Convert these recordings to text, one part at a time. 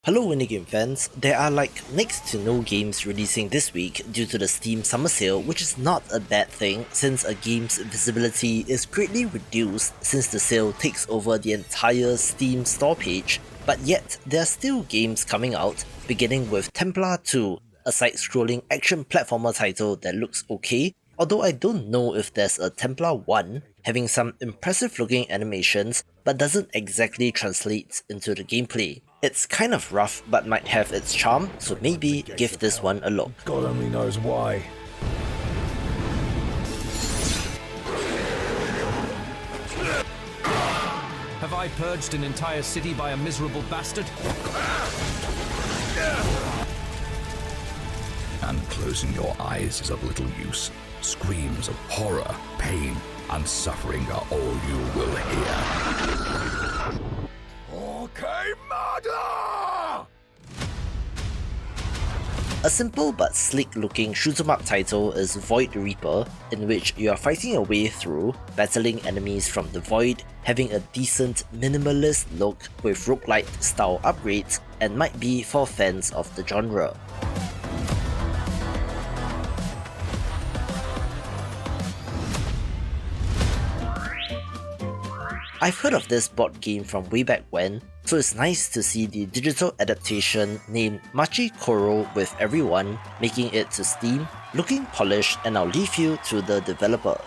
Hello indie game fans, there are next to no games releasing this week due to the Steam summer sale, which is not a bad thing since a game's visibility is greatly reduced since the sale takes over the entire Steam store page, but yet there are still games coming out, beginning with Templar 2, a side-scrolling action platformer title that looks okay, although I don't know if there's a Templar 1, having some impressive looking animations but doesn't exactly translate into the gameplay. It's kind of rough but might have its charm, so maybe give this one a look. God only knows why. Have I purged an entire city by a miserable bastard? And closing your eyes is of little use. Screams of horror, pain, and suffering are all you will hear. Okay, murder! A simple but sleek looking shoot 'em up title is Void Reaper, in which you are fighting your way through, battling enemies from the void, having a decent minimalist look with roguelite style upgrades, and might be for fans of the genre. I've heard of this board game from way back when, so it's nice to see the digital adaptation named MACHI KORO with everyone making it to Steam, looking polished, and I'll leave you to the developer.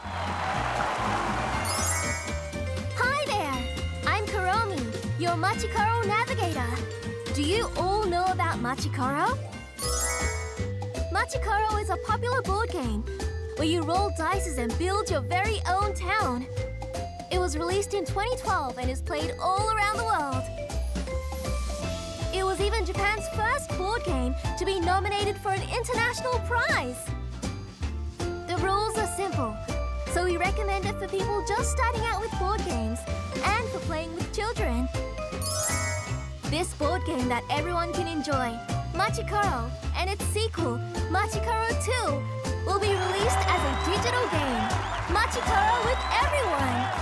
Hi there! I'm Kuromi, your MACHI KORO navigator. Do you all know about MACHI KORO? MACHI KORO is a popular board game where you roll dice and build your very own town. It was released in 2012 and is played all around the world. It was even Japan's first board game to be nominated for an international prize. The rules are simple, so we recommend it for people just starting out with board games and for playing with children. This board game that everyone can enjoy, MACHI KORO, and its sequel, MACHI KORO 2, will be released as a digital game. MACHI KORO with everyone!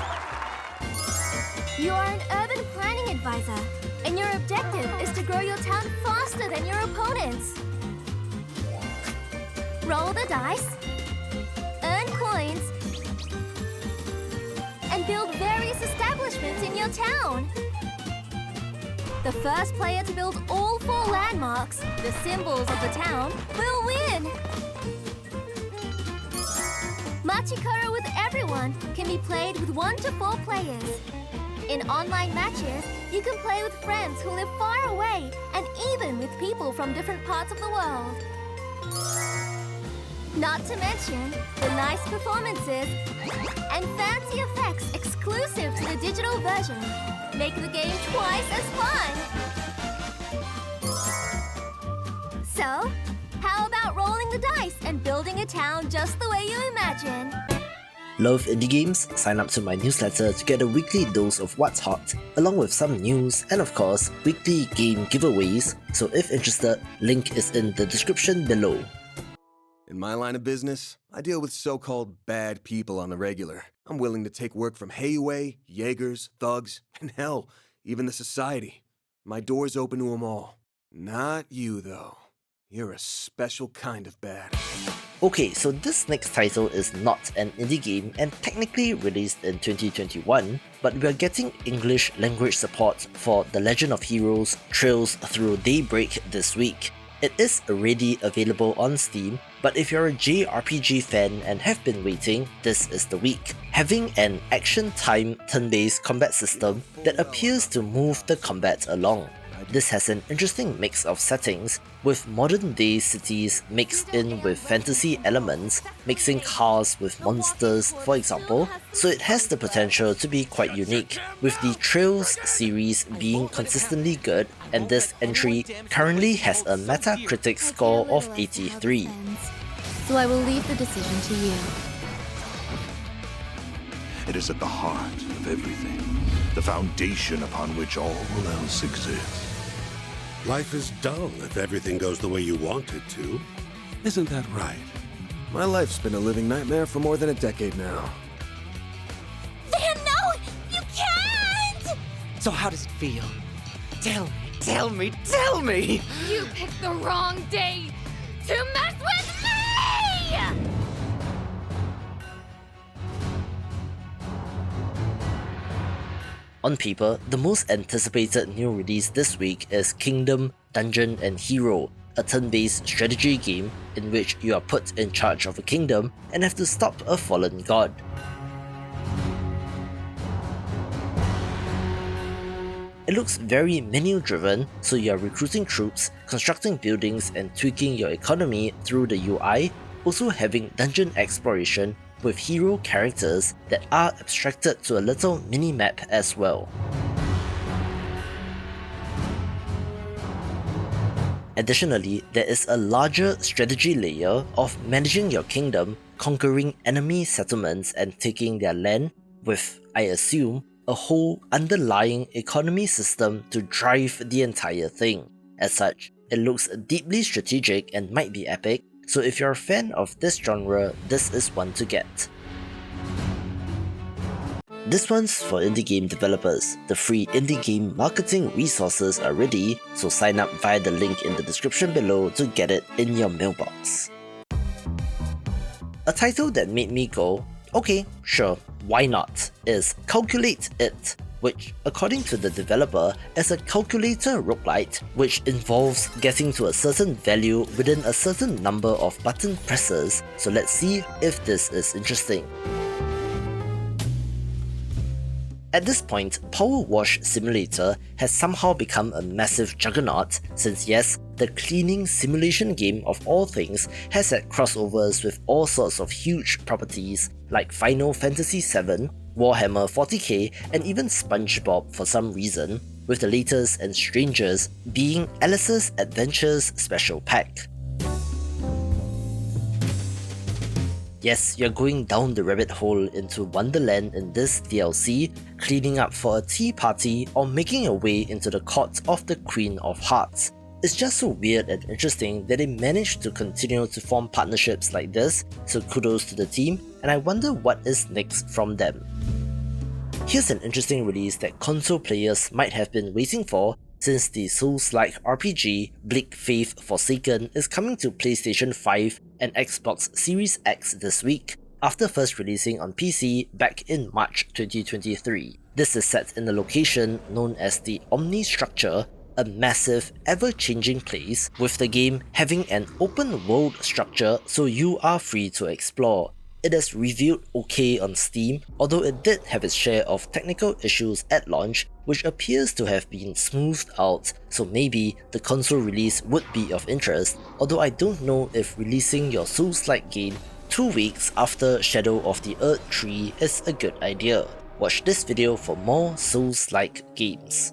You are an urban planning advisor, and your objective is to grow your town faster than your opponents. Roll the dice, earn coins, and build various establishments in your town. The first player to build all 4 landmarks, the symbols of the town, will win. MACHI KORO with everyone can be played with 1 to 4 players. In online matches, you can play with friends who live far away and even with people from different parts of the world. Not to mention the nice performances and fancy effects exclusive to the digital version make the game twice as fun. So, how about rolling the dice and building a town just the way you imagine? Love indie games? Sign up to my newsletter to get a weekly dose of what's hot, along with some news and of course, weekly game giveaways, so if interested, link is in the description below. In my line of business, I deal with so-called bad people on the regular. I'm willing to take work from Hayway, Jaegers, thugs, and hell, even the society. My door's open to them all. Not you, though. You're a special kind of bad. Okay, so this next title is not an indie game and technically released in 2021, but we are getting English language support for The Legend of Heroes Trails Through Daybreak this week. It is already available on Steam, but if you're a JRPG fan and have been waiting, this is the week. Having an action-time turn-based combat system that appears to move the combat along. This has an interesting mix of settings, with modern-day cities mixed in with fantasy elements, mixing cars with monsters, for example, so it has the potential to be quite unique, with the Trails series being consistently good, and this entry currently has a Metacritic score of 83. So I will leave the decision to you. It is at the heart of everything, the foundation upon which all else exists. Life is dull if everything goes the way you want it to. Isn't that right? My life's been a living nightmare for more than a decade now. Van, no! You can't! So how does it feel? Tell me. Tell me! You picked the wrong day to mess with me! On paper, the most anticipated new release this week is Kingdom, Dungeon and Hero, a turn-based strategy game in which you are put in charge of a kingdom and have to stop a fallen god. It looks very menu-driven, so you are recruiting troops, constructing buildings and tweaking your economy through the UI, also having dungeon exploration with hero characters that are abstracted to a little mini-map as well. Additionally, there is a larger strategy layer of managing your kingdom, conquering enemy settlements and taking their land, with, I assume, a whole underlying economy system to drive the entire thing. As such, it looks deeply strategic and might be epic, so if you're a fan of this genre, this is one to get. This one's for indie game developers. The free indie game marketing resources are ready, so sign up via the link in the description below to get it in your mailbox. A title that made me go, okay, sure, why not, is Calculate It, which, according to the developer, is a calculator roguelite which involves getting to a certain value within a certain number of button presses, so let's see if this is interesting. At this point, Power Wash Simulator has somehow become a massive juggernaut since yes, the cleaning simulation game of all things has had crossovers with all sorts of huge properties like Final Fantasy VII, Warhammer 40k and even SpongeBob for some reason, with the latest and strangest being Alice's Adventures Special Pack. Yes, you're going down the rabbit hole into Wonderland in this DLC, cleaning up for a tea party or making your way into the court of the Queen of Hearts. It's just so weird and interesting that they managed to continue to form partnerships like this, so kudos to the team, and I wonder what is next from them. Here's an interesting release that console players might have been waiting for, since the Souls-like RPG Bleak Faith Forsaken is coming to PlayStation 5 and Xbox Series X this week, after first releasing on PC back in March 2023. This is set in a location known as the Omni Structure, a massive, ever-changing place, with the game having an open world structure so you are free to explore. It has reviewed okay on Steam, although it did have its share of technical issues at launch, which appears to have been smoothed out, so maybe the console release would be of interest, although I don't know if releasing your Souls-like game 2 weeks after Shadow of the Erd Tree is a good idea. Watch this video for more Souls-like games.